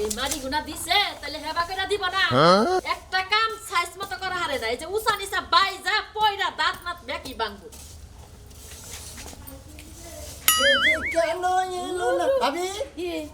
এই মারি গুনা দিছে তাহলে হেবা কইরা দিব না একটা কাম সাইজ মতো করা হারে না এই যে উসা নিসা বাইজা পয়রা দাঁত মাত বেকি বাঙ্গু কেন এলো না ভাবি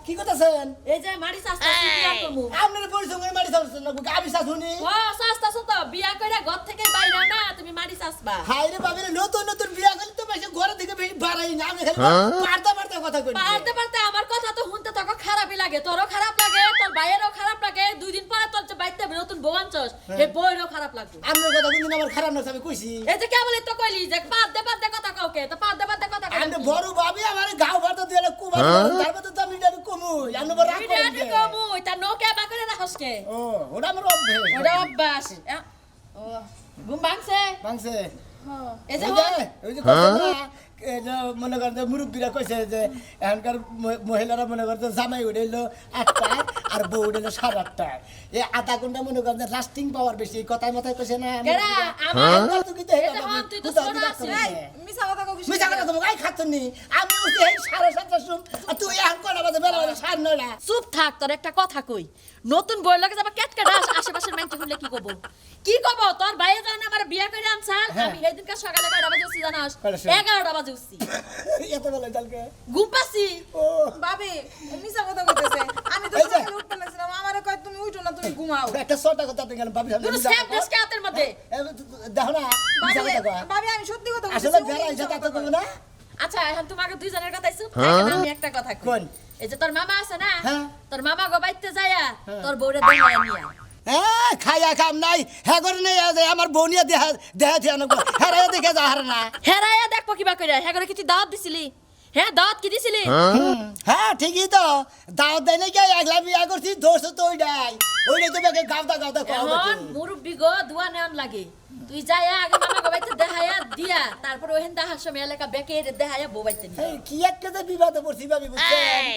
কি করতেছেন এই যে মারি সাস্তা বিয়া করমু আপনার পরিসঙ্গে মারি চাচ্ছেন না আমি শাশুনি ও সাস্তা তো বিয়া কইরা ঘর থেকে বাইরা না তুমি মারি চাসবা হাই রে ভাবি নতুন নতুন বিয়া করলে তো বেশি ঘরে থেকে বেশি বাড়াই না আমি খালি পারতে কথা কই পারতে আমার কথা তো শুনতে তো খারাপই লাগে তোরও খারাপ লাগে তোর ভাইয়েরও খারাপ লাগে দুই দিন পরে তোর যে বাইতে নতুন বউ আনছস এই বউয়েরও খারাপ লাগবে আপনার কথা কোনদিন আমার খারাপ না আমি কইছি এই যে কেবলই তো কইলি যে বাদ দে কথা কাউকে তো বাদ দে কথা আমি বড় ভাবি আমার গাঁও ভাড়া দিলে কুবা তারপর তো আমি এটা কমু আমি বড় রাগ করি এটা কমু এটা নোকে বা করে রাখসকে ও ওটা আমার অভ্যাস ওটা অভ্যাস ও ঘুম ভাঙছে এই যে ওই যে কথা না এই যে মনে করেন যে মুরব্বীরা কইছে যে এখনকার মহিলারা মনে করেন জামাই উঠাইলো 8টায় আর বউ উঠাইলো 8:30টায় এই আধা ঘন্টা মনে করেন যে লাস্টিং পাওয়ার বেশি কথায় মাথায় কইছে না কেরা আমার তো কিন্তু তুই তো সোনা আছিস মিছা কথা কম গাই খাচ্ছনি আমি উঠি এই 7:30টার সময় আর তুই এখন কলা বাজে বেলা 9:30 চুপ থাক তোর একটা কথা কই নতুন বই লাগে যাবা কেটকেটা আশেপাশের মাইন্ড শুনলে কি কব তোর ভাইয়ে যখন আমার বিয়া করে আনছাল আমি এই দিনকার সকালে কয়টা বাজে উঠছি জানাস 11টা বাজে উঠছি এত বেলা কালকে ঘুম পাচ্ছি ও ভাবি মিছা কথা কইতেছে আমি তো সকালে উঠতে লাগছিলাম আমারে কয় তুমি উঠো না তুমি ঘুমাও একটা ছোট কথা তো গেল ভাবি তুই সেম ডেস্কে হাতের মধ্যে দেখো না মিছা কথা কয় ভাবি আমি সত্যি কথা আসলে বেলা ইচ্ছা তা তো কইব না আচ্ছা এখন তোমাকে দুইজনের কথাই চুপ এখন আমি একটা কথা কই কোন? এই যে তোর মামা আছে না হ্যাঁ। তোর মামা গো বাইতে যায়া তোর বউরে দেখায় নিয়া হ্যাঁ খাইয়া কাম নাই হ্যাঁ করে নেই আমার বউনিয়া দেহা দেহা দিয়ে আনবো হ্যাঁ দেখে যা হার না হেরাইয়া দেখবো কিবা কইরা হ্যাঁ করে কি তুই দাওয়াত দিছিলি হ্যাঁ দাওয়াত কি দিছিলি হ্যাঁ ঠিকই তো দাওয়াত দেয় নাকি একলা বিয়া করছি দোষ তো ওইটাই তো বেগে গাওদা এখন মুরব্বি গো দুয়া নেন লাগে তুই যায়া আগে মামা গো বাইতে দেখায়া দিয়া তারপর ওহেন দেখার সময় এলাকা বেকে দেখায়া বউ বাইতে নিয়া কি একটা যে বিবাদে পড়ছি ভাবি বুঝছেন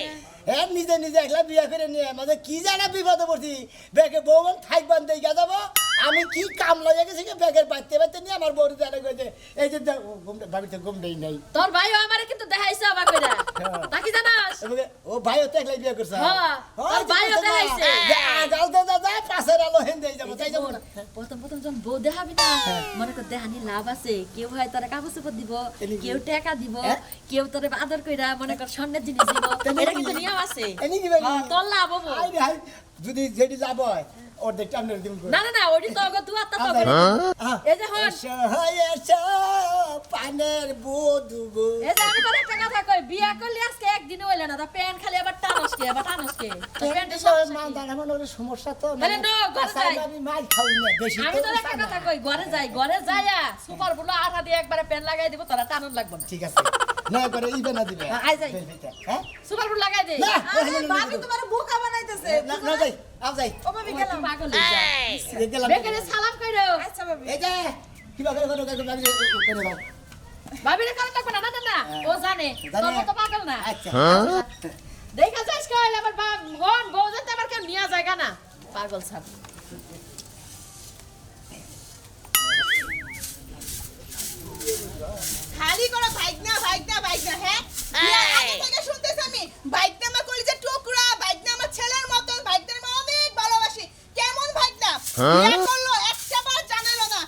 হ্যাঁ নিজে একলা বিয়া করে নিয়ে মানে কি জানা বিবাদে পড়ছি বেগে বউ থাকবান দেখা যাবো আমি কি কাম লইয়া গেছি বেগের বাইতে নিয়ে আমার বউর জানা কইছে এই যে ভাবি তো ঘুম দেই নাই তোর ভাইও আমারে কিন্তু দেখাইছে অবাক কইরা তা কি জানাস ও ভাইও তো একলাই বিয়া করছে হ্যাঁ তোর ভাইও দেখাইছে গাল দাদা পাশের আলো হেন দেই যাবো তাই যাবো না প্রথম যখন বউ দেখাবি না মনে কর দেহানি লাভ আছে কেউ হয় তোরা কাগজ উপর দিব কেউ টাকা দিব কেউ তোরে আদর কইরা মনে কর স্বর্ণের জিনিস দিব এটা কিন্তু নিয়ম আছে তোর লাভ হবো যদি যেটি লাভ হয় অর্ধেক টানের দিন না ওইটি তো অগত দুয়াত তো এই যে হন পানের বধু গো এই যে আমি তোর একটা কথা কই বিয়া করলি আজকে একদিন হইল না তা প্যান খালি আবার টানসকে প্যান্টের সমস্যা তো তাহলে নো ঘরে যাই আমি মাল খাই না বেশি আমি তোর একটা কথা কই ঘরে যাইয়া সুপার বুলো আঠা দিয়ে একবারে প্যান লাগাই দিব তোরা টানন লাগবে না ঠিক আছে না করে ইবে না দিবে আই যাই হ্যাঁ সুপার বুলো লাগাই দে না ভাবি তোমার বোকা বানাইতেছে না যাই আও যাই ও ভাবি গেলাম পাগল হয়ে যায় গেলাম বেকারে সালাম কইরো আচ্ছা ভাবি এই যে কি বাগরে করে করে দাও ভাবিরে কাল লাগবে না ও জানে তোর মতো পাগল না আচ্ছা দেখা যাস কইল আবার গন বউ যেতে আবার কেউ নিয়া জায়গা না পাগল সব খালি করে বাইক না হ্যাঁ বিয়ার আগে থেকে শুনতেছ আমি বাইক না আমার কলিজা টুকরা বাইক না আমার ছেলের মত বাইক না আমি অনেক ভালোবাসি কেমন বাইক না বিয়া করলো একটা বার জানালো না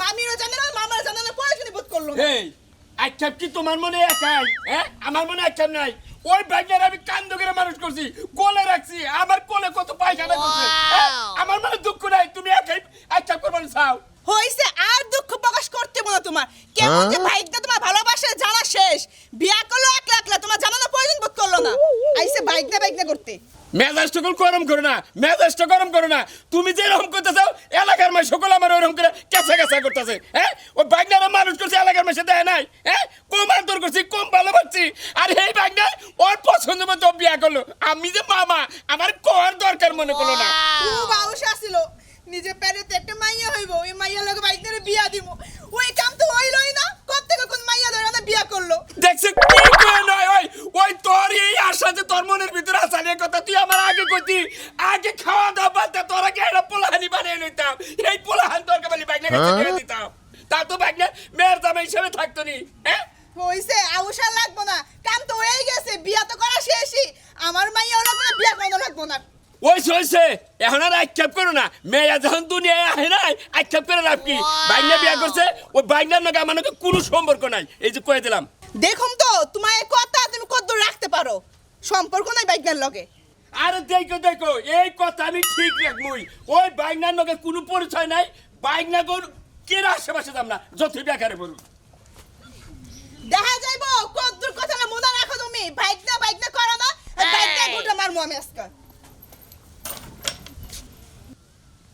মামিরও জানালো মামারও জানালো পরে শুনে বোধ করলো না। এই আচ্ছা কি তোমার মনে একাই হ্যাঁ আমার মনে একটা নাই ওই বাইকের আমি কান্দ করে মানুষ করছি কোলে রাখছি আমার কোলে কত পায়খানা করছে আমার মনে দুঃখ নাই তুমি একাই আচ্ছা করবেন চাও হইছে আর দুঃখ প্রকাশ করতে বলো তোমার কেমন যে বাইকটা তোমার ভালোবাসা জানা শেষ বিয়া করলো একলা তোমার জানানো প্রয়োজন বোধ করলো না আইছে বাইক না করতে মেজাজটা গরম করো না তুমি যে রকম করতে চাও এলাকার মাই সকল আমার ওরকম করে কেঁচা করতেছে হ্যাঁ ওই বাইকটা মানুষ করছে এলাকার মাসে দেয় নাই হ্যাঁ কম আদর করছি কম ভালোবাসছি আর এই বাইকটা ওর পছন্দ মতো বিয়া করলো আমি যে মামা আমার কোয়ার দরকার মনে করলো না খুব আউশ আসিল নিজে প্যারেতে একটা মাইয়া হইব ওই মাইয়া লগে বাইক নিয়ে বিয়া দিব ওই কাম তো হইলই না কত থেকে কোন মাইয়া ধরে না বিয়া করলো দেখছে কি করে নয় ওই তোর এই আশা যে তোর মনের ভিতরে আসার কথা তুই আমার আগে কইতি আগে খাওয়া দাওয়া বাদ তোর আগে একটা পোলাহানি বানিয়ে নিতাম এই পোলাহান তোর কাছে বাইক নিয়ে দিতাম তা তো বাইক নিয়ে মেয়ের জামাই হিসেবে থাকতো নি হ্যাঁ হইছে আউশ আর লাগবো না কাম তো হয়ে গেছে বিয়া তো করা শেষই আমার মাইয়া ওরা কোনো বিয়া লাগবো না হইছে এখন আর আক্ষেপ করো না মেয়া যখন দুনিয়ায় আহে নাই আক্ষেপ করে লাভ কি বাইনা বিয়া করছে ওই বাইনার নাকি আমার নাকি কোনো সম্পর্ক নাই এই যে কয়ে দিলাম দেখুন তো তোমার এই কথা তুমি কতদূর রাখতে পারো সম্পর্ক নাই বাইকনার লগে আরে দেখো এই কথা আমি ঠিক রাখবই ওই বাইনার নাকি কোনো পরিচয় নাই বাইনা কোন কেরা আশেপাশে যাম না যতই বেকারে বলুন দেখা যাইবো কতদূর কথা না মনে রাখো তুমি বাইকনা করো না বাইকনা ঘুরে মারমু আমি আজকে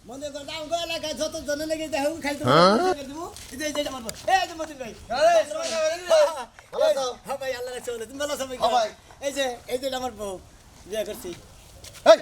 মনে কর দাম গো এলাকায় যত জন লেগে দেখো খাইতে দেবো এই যে আমার এই যে মতিন ভাই হ্যাঁ ভাই আল্লাহ রাখছে তুমি ভালো আছো ভাই এই যে আমার বউ বিয়ে করছি এই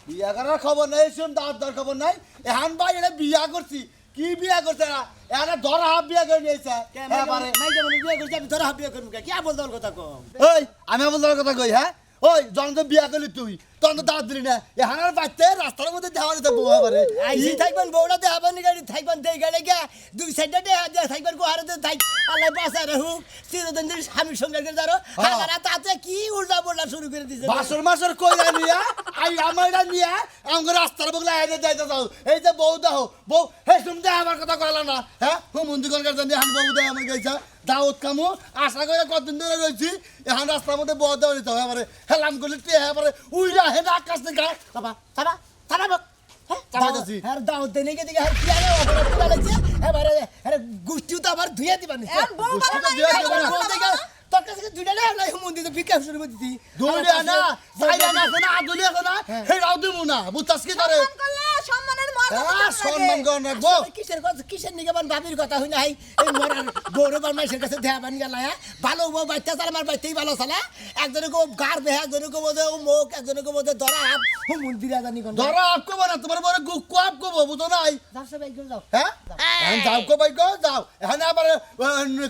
বিয়া করার খবর নাই শুন দাঁত খবর নাই এখন ভাই এটা বিয়া করছি কি বিয়া করছে না এখানে ধরা হাফ বিয়া করে নিয়েছে নাই যেমন বিয়ে করছি আমি তোরা বিয়ে করবো কি বলতে কথা কম ওই আমি বলতে কথা কই হ্যাঁ ওই যখন তো বিয়া করলি তুই তখন তো দাঁত দিলি না এখানে বাচ্চা রাস্তার মধ্যে দেওয়া যেতে বউ পারে আইসি থাকবেন বউটা দেখাবেন গাড়ি থাকবেন দেই গেলে গিয়া দুই সাইডে দেয়া থাকবেন গোহারে থাক আল্লাহ বাঁচা হুক চিরদিন দিন স্বামীর সঙ্গে করে ধরো হাজারা তাতে কি উল্টা বল্লা শুরু করে দিছে বাসর কইরা নিয়া আই আমারটা নিয়া আমাকে রাস্তার বগলা এনে যাইতে যাও এই যে বউ দাও বউ হে শুনতে আমার কথা কইলা না হ্যাঁ ও মন্দির কল জানি হান বউ দাও আমার গেছা দাওত কামু আশা করে কতদিন ধরে রয়েছি এখন রাস্তার মধ্যে বউ দেওয়া নিতে হবে এবারে হেলাম করলে তে এবারে উইরা হেনা আকাশ থেকে বাবা তারা তারা হ্যাঁ দাওত দেনে কে দিকে কি আরে অপরাধ করে লাগছে এবারে আরে গুষ্টিও তো আবার ধুইয়া দিবানি এখন বউ বাবা তোর কাছে দুইটা না নাই মন্দিরে ভিক্ষা শুরু করে দিতি দৌড়ে না সাইডা না শোনা আদুলি না হে রাও দিমু না বুঝতাস কি করে সম্মান করলে সম্মানের মর্যাদা সম্মান কর না গো কিসের নিকে বান ভাবির কথা হই নাই এই মরার গৌরব মাইসের কাছে দেয়া বান গেল ভালো বউ বাচ্চা চাল আমার বাচ্চাই ভালো চালা একজনে কো গার বেহা একজনে কো বোধে ও মুখ একজনে কো বোধে ধরা আপ মন্দিরে জানি কোন ধরা আপ কো না তোমার বড় গুকু আপ কো বুঝো নাই যাও সবাই করে যাও হ্যাঁ এখন যাও কো ভাই গো যাও এখন আবার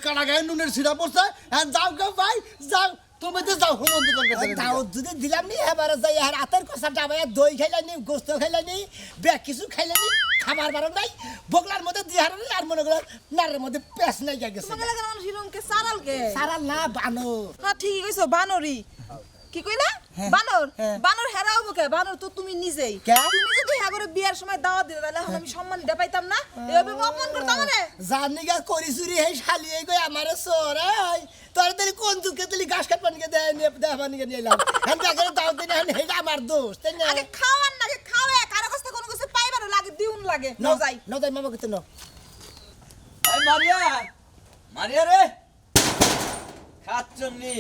কাটা গায়ে নুনের সিরা পড়ছে এখন যাও কো ভাই যাও তুমি তো যাও মন্দির কল কাছে দাও যদি দিলাম নি এবারে যাই আর আতের কষা ডাবায় দই খাইলানি গোস্ত খাইলানি ব্যাগ কিছু খাইলানি খাবার বারণ নাই বগলার মধ্যে দিহার আর মনে করো নারের মধ্যে পেছ নাই গেছে তোমাকে লাগা মানুষ হিরমকে সারালকে সারা না বানো হ্যাঁ ঠিকই কইছো বানরই কি কইলা বানর বানর হেরাও বকে বানর তো তুমি নিজেই তুমি যদি হাগরে বিয়ার সময় দাওয়াত দিতে তাহলে এখন আমি সম্মান দিতে পাইতাম না এভাবে অপমান করতাম না জানিগা করি চুরি হেই শালি এই কই আমারে সর এই তোর তেলি কোন দুকে তেলি ঘাস কাট পানিকে দেয় নিয়ে দেয় পানিকে নিয়ে এলাম আমি আগে দাও দিন এখন হেটা আমার দোষ তাই না আগে খাওয়ান না আগে খাওয়া কারো কাছে কোনো কিছু পাইবারও লাগে দিউন লাগে ন যাই নদাই মামা কত ন এই মারিয়া রে খাচ্ছনি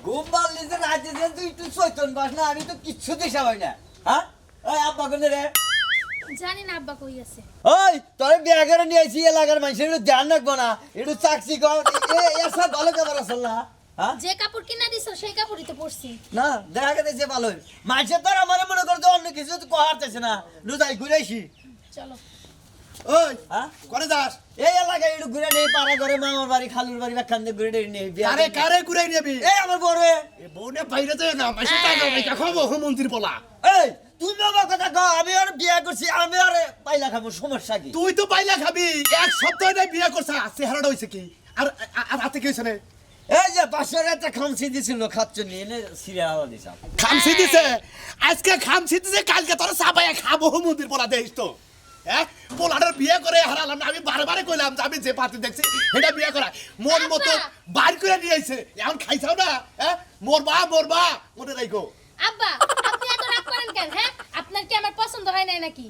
গোপাল নিজে রাজ্যে যে তুই একটু চৈতন বাস না আমি তো কিচ্ছু দিশা পাই না হ্যাঁ ওই আব্বা কোনে রে জানি না আব্বা কই আছে ওই তোর বিয়া করে নিয়ে আইছি এলাকার মানুষের একটু ধ্যান রাখবো না একটু চাকসি কর এর সব ভালো খবর আসল না হ্যাঁ যে কাপড় কিনা দিছো সেই কাপড়ই তো পরছি না দেখা গেছে ভালো মানুষের তো আর আমার মনে করতে অন্য কিছু তো কহারতেছে না যাই ঘুরে আইসি চলো ওই হ্যাঁ করে যাস এই এলাকায় একটু ঘুরে নেই পাড়া করে মামার বাড়ি খালুর বাড়ি ব্যাখ্যান দিয়ে ঘুরে নেই কারে কারে ঘুরে নিবি এই আমার বড় এ বউনে বাইরে যায় না মাসে টাকা পয়সা খাবো মন্দির বলা এই তুই বাবা কথা কও আমি আর বিয়া করছি আমি আর পাইলা খাবো সমস্যা কি তুই তো পাইলা খাবি এক সপ্তাহ নাই বিয়া করছ চেহারাটা হইছে কি আর আর হাতে কি হইছে না এই যে 500 একটা খামসি দিছিল খাচ্ছনি এনে সিরিয়াল দিছাম খামসি দিছে আজকে খামসি দিছে কালকে তোর সাবায়া খাবো মন্দির বলা দেইস তো হ্যাঁ পোলাটার বিয়ে করে হারালাম না আমি বারবারে কইলাম যে আমি যে পাতি দেখছি এটা বিয়ে করা মন মতো বার করে নিয়ে আইছে এখন খাইছাও না হ্যাঁ মরবা মনে রাখো আব্বা আপনি এত রাগ করেন কেন হ্যাঁ আপনার কি আমার পছন্দ হয় না নাকি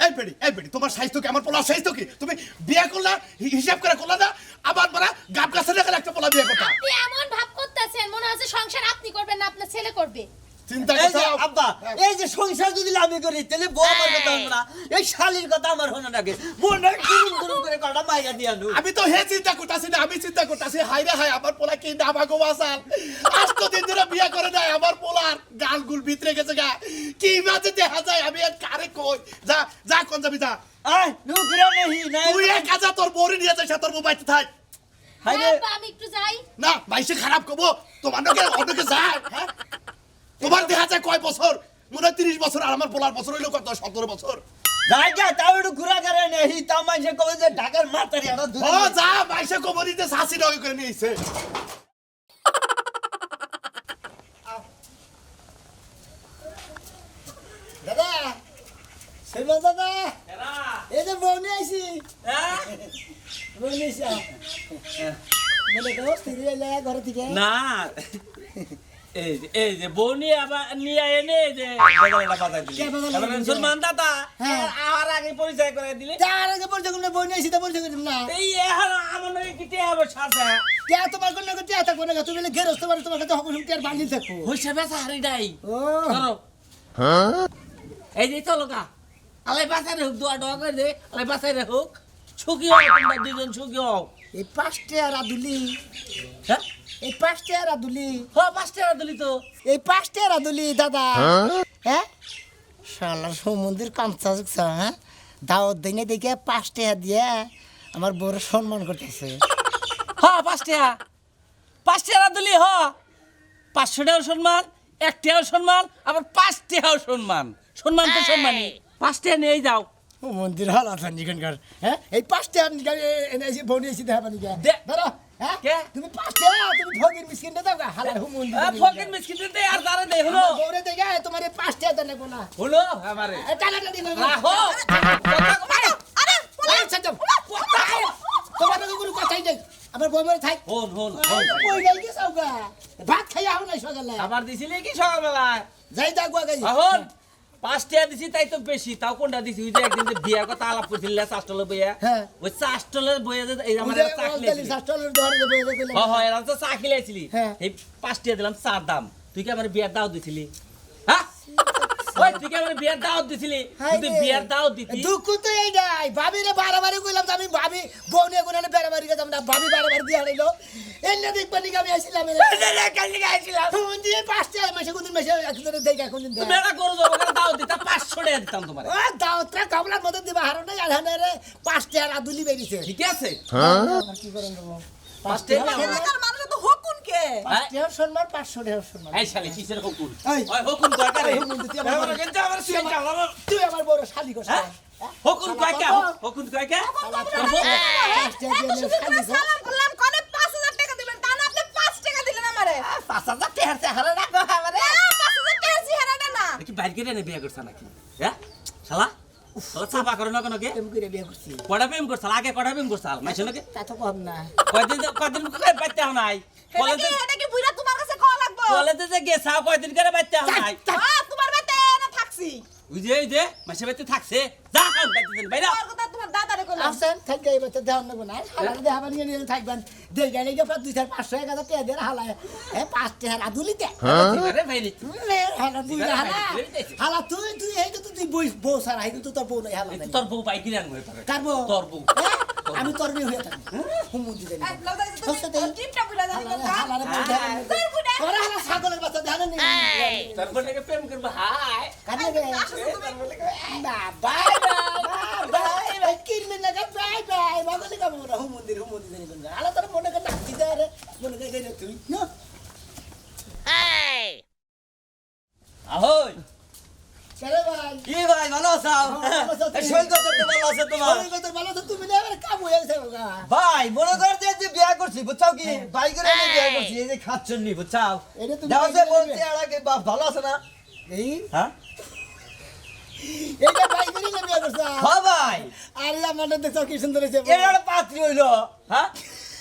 এই বেড়ি তোমার সাইজ তো কি আমার পোলা সাইজ তো কি তুমি বিয়ে করলা হিসাব করে করলা না আবার বড় গাব গাছে রেখে একটা পোলা বিয়ে করতা আপনি এমন ভাব করতেছেন মনে হচ্ছে সংসার আপনি করবেন না আপনার ছেলে করবে চিন্তা এই যে করছো আব্বা এই যে সংসার যদি আমি করি তাহলে বউ আমার কথা হলো না এই শালীর কথা আমার হলো নাকি মনে গুরুম করে কটা মাইয়া দিয়া নু আমি তো হে চিন্তা করতাছি না আমি চিন্তা করতাছি হাই রে হাই আমার পোলা কি নামা গো বাসাল আজ তো দিন ধরে বিয়ে করে নাই আমার পোলার গালগুল ভিতরে গেছে গা কি মাঝে দেখা যায় আমি আর কারে কই যা যা কোন যাবি যা আয় নু ঘুরে নেহি না তুই এক কাজা তোর বউরে নিয়ে যাস তোর বউ বাইতে থাক হাই রে আব্বা আমি একটু যাই না বাইসে খারাপ করবো তোমার নাকি অন্যকে যায় হ্যাঁ তোমার দেখা যায় কয় বছর মনে হয় 30 বছর আর আমার পোলার বছর হইলো কত 17 বছর জায়গা তাও একটু ঘুরা করে নেহি তাও মানুষে কবে যে ঢাকার মাতারি একটা ও ধরে যা বাইসে কবরিতে শাসি নয় করে নিয়েছে বনিসা মনে করো স্ত্রী এলে ঘর থেকে না এই যে বউ নিয়ে আবার নিয়ে এনে এই যে বদলটা বাজাই দিলি কে বদল এবার দিলি? মুসলমান দাদা হ্যাঁ। আর আগে পরিচয় করে দিলি তার আগে পরিচয় করলে বই নিয়ে পরিচয় করতাম না এই এখন আমার নাকি কি টেয়াবো সাথে কে তোমার কোন কে টিয়া থাকবো না তুমি বলে গেরস্ত বাড়ি তোমার কাছে হকুম টিয়ার বান্ডিল থাকবো হইছে বেচা হারি নাই ও ধরো এই যে চলো গা আলাই বাসায় রে হোক দোয়া দোয়া করে দে আলাই বাসায় রে হোক সুখী হও তোমরা দুজন সুখী হও এই 5 টাকা রাদুলি হ্যাঁ এই 5 টাকা রাদুলি হ 5 টাকা দিলি তো এই 5 টাকা রাদুলি দাদা হ্যাঁ শালা সমুদ্রের কামচা চুকছা হ্যাঁ দাওয়াত দিনে দেখে 5 টাকা দিয়ে আমার বড় সম্মান করতেছে হ 5 টাকা দিলি হ 500 টাকাও সম্মান 1 টাকাও সম্মান আবার 5 টাকাও সম্মান সম্মান তো সম্মানই 5 টাকা নিয়ে যাও মন্দির হল আছেন এখানকার হ্যাঁ এই 5 টাকা এনে এসে বউ নিয়ে এসে দেখা পানি দে। ধরো হ্যাঁ কে? তুমি 5 টাকা তুমি ভগের মিসকিন দাও গা হালার হু মন্দির ফকির মিসকিন দে আর দাঁড়া দে হলো বউরে দেখে তোমার 5 টাকা দেন না হলো আমারে টানাটানি করবে রাখো আরে এই ছাড় তোমার তো কোনো কথাই নেই আমার বউ মরে থাক হন হন কই যাই কি সাউগা ভাত খাইয়া হও না সকালে আবার দিছিলি কি সকালবেলায় যাই দাগুয়া গাই এখন 5 টাকা দিছি তাই তো বেশি তাও কোনটা দিছি ওই যে একদিন যে বিয়ার কথা আলাপ করছিল চাষ্টলের বইয়া হ্যাঁ। ওই চাষ্টলের বইয়া যে এই আমার আমাদের চা অলতালি খেলেছিলি শাস্ত্রের ধরে দেবে কইলে হয় এরা তো চা খেলেছিলি হ্যাঁ। এই 5 টাকা দিলাম চার দাম তুই কি আমার বিয়ার দাও দিছিলি হ্যাঁ ওই তুই কি আমার বিয়ার দাও দিছিলি তুই বিয়ার দাও দিতি দুঃখ তো এই নাই ভাবিরে বারবারই কইলাম যে আমি ভাবি বউ নিয়ে কোনালে বেড়াবাড়ি গেলাম না ভাবি বারবার দিয়ে হারাইলো এনে দেখবানি আমি আসছিলাম কালি গাইছিলাম ফোন দিয়ে 5 টাকা মাসে কোনদিন মাসে একদিন দেখা কোনদিন তুমি দেখা এটা করো যাবো কেন দাও দিতা 500 টাকা দিতাম তোমার ও দাওত্রা কাবলার মধ্যে দিবা হারো নাই আর হানে 5 টাকা আদুলি বেরিয়েছে ঠিক আছে কি করেন দেবো 5 টাকা এলাকার মানুষ তো হকুন কে 5 টাকা সম্মান 500 টাকা সম্মান এই শালি কিসের হুকুম এই। ওই হুকুম দরকার এই হুকুম দিতে আমার আমার কিন্তু আমার সুই চালাম তুই আমার বড় শালি কস হ্যাঁ? হুকুম কয় কে হুকুম কয় কে সালাম করলাম কোনে 5000 টাকা দিবেন তা না আপনি 5 টাকা দিলেন আমারে 5000 টাকা আছে হারে রাখো আমারে 5000 টাকা চেহারাটা না কি বাইর কেটে নে বিয়া করছ নাকি হ্যাঁ শালা শালা চাপা করো না কেন কে প্রেম করে বিয়ে করছি কড়া প্রেম করছাল আগে কড়া প্রেম করছাল মাইছ নাকি তা তো কম না কয়দিন করে বাইতে হও নাই এটা কি বুইরা তোমার কাছে কল লাগবো কলেজে যে গেছাও কয়দিন করে বাইতে হও নাই তোমার বাতে না থাকছি ওই যে মাসে বাইতে থাকছে যা বাইতে দেন বাইরা তোমার কথা তোমার দাদারে কইলাম আসেন থাকবে এবার তো দেওয়ার নেবো না হালারে দেখাবার নিয়ে নিয়ে থাকবেন দেই গেলে গিয়ে প্রায় 2-500 টাকা দিয়ে হালায় 5 টাকা আদুলিতে আরে ভাইরি হালা তুই হালা তুই এই তো তুই বউ সারা এই তো তোর বউ নাই হালা তোর বউ বাইক কিনে আনবে তোরে কার বউ তোর বউ আমি তোর বিয়ে হয়ে থাকি হুমুন দিতে এই লদা তুমি টিপটা বুইরা জানি কথা হালারে বউ দেখার তোর বুইরা তোরা হালা ছাগলের বাচ্চা দেখানো নেই তোর বউটাকে প্রেম করবে হাই কানে রে না বাই বাই বাই কিনবে না কা বাই বাই বাগলে কা মোরা হুমুন দিতে কোন হালা তোর মনে কা নাচি দে রে মনে কা গেলে তুই না ahoy চলে ভাই কি ভাই ভালো আছো এই সৈকত তো ভালো আছে তোমার ওই কত ভালো তো তুমি না এবারে কাম হয়ে গেছে বাবা ভাই মনে কর যে বিয়া করছি বুঝছাও কি বাইকের এনে বিয়া করছি এই যে খাচ্ছনি বুঝছাও এটা তুমি দাও যে বাইকের বলতে নেবে? আড়াকে বাপ ভালো আছে না এই হ্যাঁ এইটা ভাই করে নেবে করছা হ্যাঁ ভাই আরে আমাদের দেখো কি সুন্দর হইছে এটা একটা পাত্রী হইলো হ্যাঁ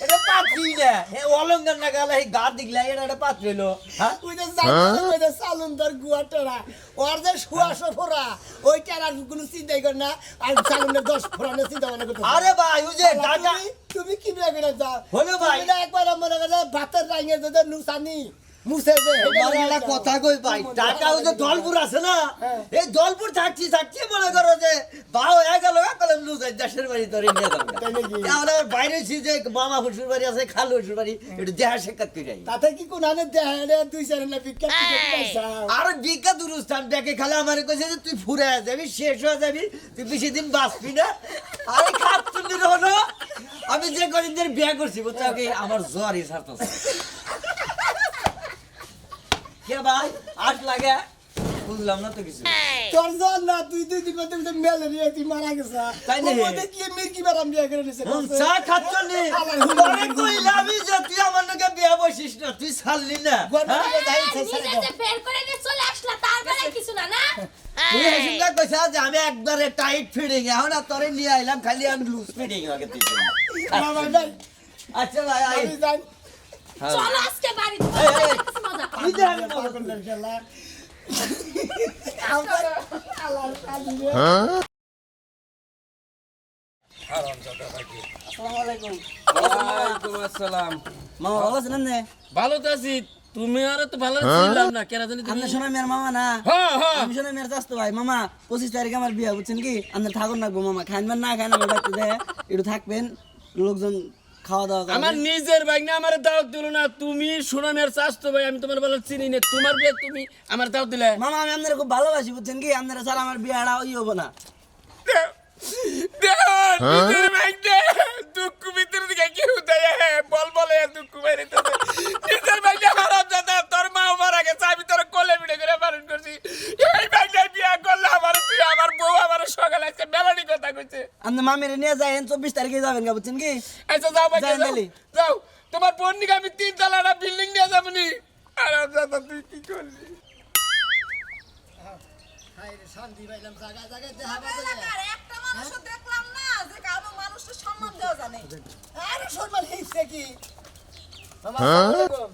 এটা পাত্রী না হে অলঙ্কার না গালে এই গা দিগলা এটা একটা পাত্রী হইলো হ্যাঁ ওই যে সালুনদার গুয়াটারা ওর যে শুয়াশো ফোরা ওইটার আর কোনো চিন্তাই কর না আর সালুনের 10 ফোরানো চিন্তা ভাবনা করতে আরে ভাই ওই যে ঢাকা তুমি কি নিয়ে গেলে যাও হলো ভাই। তুমি না একবার মনে করে ভাতের রাঙের যে নুসানি মুছে যে আমার একটা কথা কই ভাই ঢাকা ওই যে দলপুর আছে না এই দলপুর থাকছি মনে করো যে বাও গেল কলম লুজ দেশের বাড়ি ধরে নিয়ে যাবো তাই নাকি? আমরা বাইরে ছি যে মামা শ্বশুর বাড়ি আছে খালু শ্বশুর বাড়ি একটু দেহা সাক্ষাৎ করে যাই তাতে কি কোন আনে দেহারে 2-4 লাখ বিক্রি পয়সা আর বিজ্ঞা দুরুস্থান দেখে খালে আমার কইছে যে তুই ফুরে যাবি শেষ হয়ে যাবি তুই বেশি দিন বাঁচবি না আরে খাত তুমি হলো আমি যে কদিন ধরে বিয়ে করছি বুঝছো কি আমার জ্বরই ছাড়তেছে কে ভাই আট লাগে বুঝলাম না তো কিছু তোর জন না তুই দিন মধ্যে ম্যালেরিয়া তুই মারা গেছা তাই নাকি? ওদের কি মির্কি বারাম বিয়া করে নিছে চা খাচ্ছনি পরে কইলাম যে তুই আমার নাকি বিয়ে বসিস না তুই ছাড়লি না গর্ব করে দাই নিজে যে বের করে নিয়ে চলে আসলা তারপরে কিছু না না তুই হেসুন্দা কইছা যে আমি একবারে টাইট ফিটিং এখন আর তোরে নিয়ে আইলাম খালি আমি লুজ ফিটিং আগে থেকে মামা যাই আচ্ছা ভাই আই আমি যাই চলো আজকে বাড়িতে এই, এই। মজা করো। তুই যা না ইনশাআল্লাহ আমার আল্লাহ কাঁদিবে ওয়ালাইকুম আসসালাম। মামা ভালো আছেন না ভালো তো আছি, তুমি আর তো ভালো ছিলাম না কেন জানি তুমি। আপনি শোনা মেয়ের মামা না হ্যাঁ হ্যাঁ আমি শোনা মেয়ের চাস্তো ভাই মামা 25 তারিখে আমার বিয়া বুঝছেন কি আপনার ঠাকুর নাকবো মামা খাইবেন না খান আমার বাড়িতে দেয় একটু থাকবেন লোকজন খাওয়া দাওয়া করবে। আমার নিজের ভাই না আমার দাওয়াত দিল না, তুমি সোনামের চাস্তো ভাই, আমি তোমার ভালো চিনি না, তোমার বিয়ে তুমি আমার দাওয়াত দিলে। মামা আমি আপনার খুব ভালোবাসি বুঝছেন কি আপনারা ছাড়া আমার বিয়াটা ওই হবো না নিজের ভাই না, দুঃখ ভিতর দিকে কি উদয় বল বলে দুঃখ বাইরে নিজের ভাই না হারাম জাদা, তোর মা মারা গেছে, আমি তোর কোলে পিঠে করে পালন করছি, এই ভাই না বিয়া করলে আমার তুই আমার বউ আমার সকালে আজকে মেলানি কথা কইছে। আপনি মামিরে নিয়ে যাবেন 24 তারিখে যাবেন গা বুঝছেন কি আচ্ছা যাও ভাই যাই যাও, নালি। যাও তোমার বোন নিকে আমি 3 তলাটা বিল্ডিং নিয়ে যাবো নি। হারাম জাদা তুই কি করলি? হায়রে শান্তি পাইলাম জায়গা জায়গায় দেখা এলাকার একটা মানুষও দেখলাম না যে কারো মানুষের সম্মান দেওয়া জানে। আরে সম্মান হইছে কি মামা আসসালামু আলাইকুম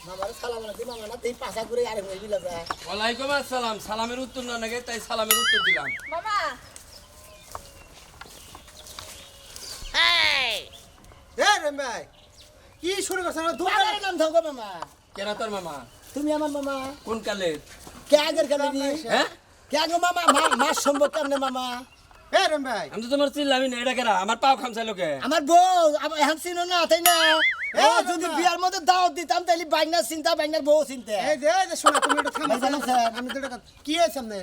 মামার সালাম আলাইকুম মামা না তুই পাশা করে আরে হই বিলা যা ওয়ালাইকুম আসসালাম, সালামের উত্তর না নাকি তাই সালামের উত্তর দিলাম। মামা এ রে ভাই কি শুরু করছ না তোমার নাম থাকো মামা কেনা তোর মামা তুমি আমার মামা কোন কালে? কে আগের কালে দি হ্যাঁ কে আগে মামা মাস সম্ভব কেমনে মামা এ রে ভাই আমি তো তোমার চিনলামই না, এটা কেনা আমার পাও খামছাই লোকে। আমার বউ আমার এখন চিনো না তাই না ও যদি বিয়ার মধ্যে দাওয়াত দিতাম তাহলে বাইনার চিন্তা বাইনার বউ চিনতে এই যে শোনা তুমি একটু থামো ভাই, স্যার। আমি তো এটা কি হয়েছে সামনে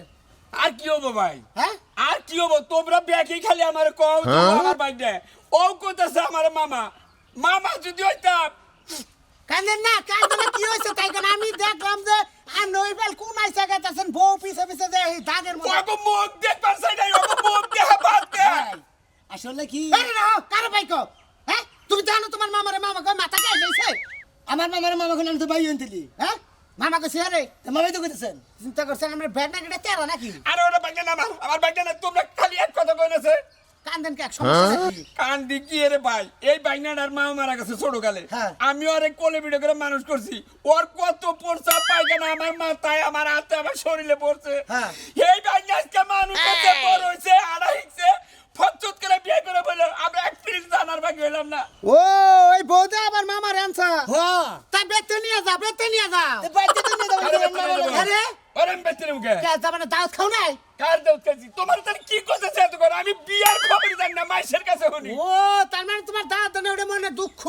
আর কি হবো ভাই, হ্যাঁ আর কি হবো, তোমরা ব্যাকি খালি আমার কও আমার বাইক দে ও কইতাছে আমার মামা, মামা যদি হইতাম কান্দেন না কি হয়েছে তাই কেন আমি দেখলাম যে আর নইবেল কোন আইসা গেছেন বউ পিছে পিছে যে এই দাগের মধ্যে ওগো মুখ দেখবার চাই নাই, ওগো মুখ দেখা বাদ দে। ভাই, আসলে কি আরে না কার ভাই কো হ্যাঁ তুমি জানো তোমার মামারে মামা কই মাথা কে লইছে আমার মামার মামা কোন তো ভাই হইতেলি হ্যাঁ মামা কইছে আরে মামাই তো কইতেছেন চিন্তা করছেন আমরা ব্যাট না কেটে তেরা নাকি আর ওটা বাইক না আমার বাইক না, তোমরা খালি এক কথা কইনাছে কান্দেন কে এক সমস্যা নাকি কান দিকি রে ভাই, এই বাইনাটার মা মারা গেছে ছোট কালে, হ্যাঁ। আমি ওরে কোলে পিঠে করে মানুষ করছি, ওর কত পড়ছা পায়খানা আমার মাথায় আমার হাতে আমার শরীরে পড়ছে, হ্যাঁ। এই বাইনা আজকে মানুষ হচ্ছে বড় হইছে আড়া হইছে ফচ্চত করে বিয়ে করে বললো আমরা এক ফিরিজ জানার বাকি হইলাম না। ও ওই বউদা আবার মামার আনছা হ্যাঁ তা বেতে নিয়ে যা বাইতে তো নিয়ে যাবো আরে বেতনে দেবো। আরে ওরে আমি বেতনে মুখে কে যাবানে দাওয়াত খাও নাই কার দেউ কেজি তোমার তাহলে কি করতেছে এত করে, আমি বিয়ার খবর জানি না মাইশের কাছে শুনি। ও তার মানে তোমার দাওয়াত দেনে ওটা মনে দুঃখ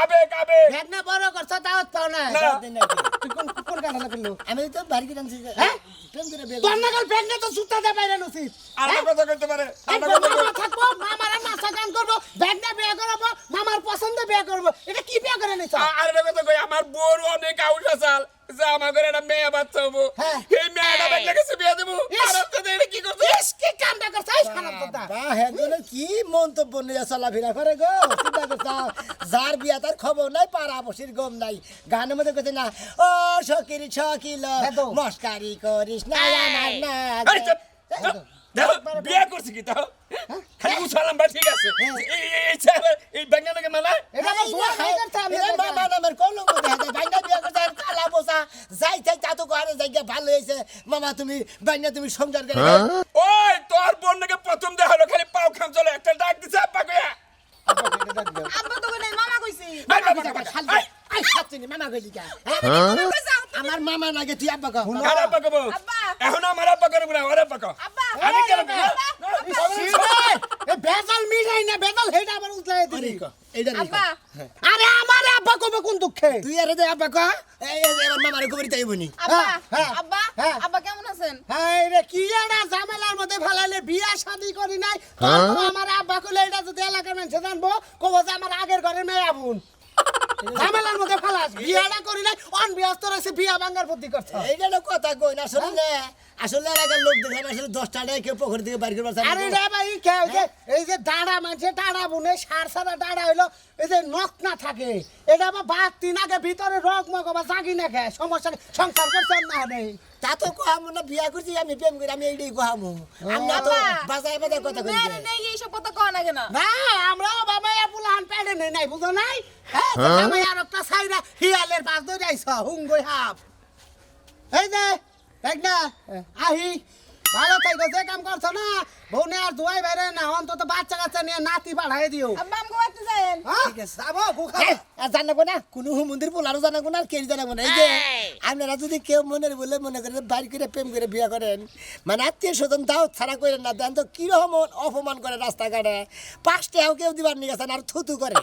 আবেগ আবেগ ব্যাট না বড় করছ দাওয়াত পাও না না। তুই কোন কোন গানা করলো আমি তো বাড়ি গিয়ে আনছি হ্যাঁ? প্রেম করে বিয়ে তোর নাগাল ব্যাট না তো সুতা দে বাইরে উচিত আর কথা কইতে পারে এই আর কথা মামা থাকবো মামার নাচা গান করবো ব্যাট না বিয়ে করবো মামার পছন্দ বিয়ে করবো এটা কি বিয়ে করে নিছ আর কথা কই আমার বড় অনেক আউট আসাল যে আমার ঘরে একটা মেয়ে বাচ্চা হবো, হ্যাঁ। এই মেয়েটা বাইক কাছে বিয়ে দেবো, ইস! আর আপনি এটা কি করছে? ইস কি কামটা করছ এই খারাপ কথা বাহ হ্যাঁ কি মন্তব্য নিয়ে চলাফেরা করে গো চিন্তা করছা যার বিয়া তার খবর নাই পাড়া বসির গম নাই গানের মধ্যে কথা না ও সকির ছকিল বেদম। মস্কারি করিস না আমার না আরে চুপ, চুপ, দেখো, বিয়ে করছি কি তাও খালি উছালাম বা ঠিক আছে এই ছেলে এই ব্যাঙ্গানাকে মানায় এটা আমার বুয়া খাই করতে আমি মামা নামের কলঙ্ক দেখা যায় বাইনা বিয়া করতে আর কালা বোসা যাই যাই চাতু ঘরে যাই গিয়া ভালো হয়েছে মামা তুমি বাইনা তুমি সংসার করে ওই তোর বোনকে প্রথম দেখা হলো খালি পাও খাম চলে একটা ডাক দিছে আব্বা কইয়া আব্বা তো নাই মামা কইছি। ভাই বাবা বাবা আই সাতনি মামা কইলি কা আমার মামা লাগে তুই আব্বা কহ আর আব্বা কব আব্বা। এখন আমার আব্বা করব না ওর আব্বা কহ আব্বা। আমি কেন এই বেজাল মিলাই না বেজাল হেটা আবার উতলাই দিলি এইটা আব্বা আরে আমার আব্বা কবে কোন দুঃখে তুই আরে দে আব্বা কহ এই এবার মামারে কবরি তাই বনি আব্বা হ্যাঁ, আব্বা হ্যাঁ। আব্বা কেমন আছেন? হাই রে কি এডা ঝামেলার মধ্যে ফালাইলে বিয়া শাদি করি নাই আমার আব্বা কইলে এটা যদি এলাকার মানুষ জানবো কব যে আমার আগের ঘরের মেয়ে আবুন ঝামেলার মধ্যে ফালাস বিয়াটা করি নাই অন ব্যস্ত রয়েছে বিয়া ভাঙার বুদ্ধি করছ এইটা না কথা কই না শুনি না আসলে এলাকার লোক দেখলাম আসলে 10 টাকায় কেউ পকেট থেকে বাইর করে পারছে আরে রে ভাই কে এই যে দাঁড়া মানছে দাঁড়া বুনে সার সারা দাঁড়া হইলো এই যে নখ না থাকে এটা আবার বাদ তিন আগে ভিতরে রোগ মগ বা জাগি না খায় সমস্যা সংসার করছেন না নেই তা তো কহামু না বিয়া করছি আমি প্রেম করি আমি এইটাই কহামু আমি না তো বাজায় বাজায় কথা কই আরে নেই এইসব কথা কও না কেন না আমরাও বাবা পুলান পেড়ে নেই নাই বুঝো নাই আমি আর একটা সাইরা হিয়ালের পাশ ধরে আইছ হুঙ্গই হাফ এই যে দেখ না আহি ভালো থাকো যে কাম করছো না বউনে আর দুয়াই বাইরে না অন্তত বাচ্চা কাচ্চা নিয়ে নাতি বাড়াই দিও আব্বা আমগো বাড়তে যাবেন ঠিক আছে যাবো গুখা আর জানাবো না কোনো মন্দির পোলারও জানাবো না আর কেউ জানাবো না এই যে আপনারা যদি কেউ মনের বলে মনে করেন বাইর করে প্রেম করে বিয়া করেন মানে আত্মীয় স্বজন দাও ছাড়া করেন না দেন তো কিরকম অপমান করে রাস্তাঘাটে 5 টাকাও কেউ দিবার নিয়ে গেছেন আর থুতু করে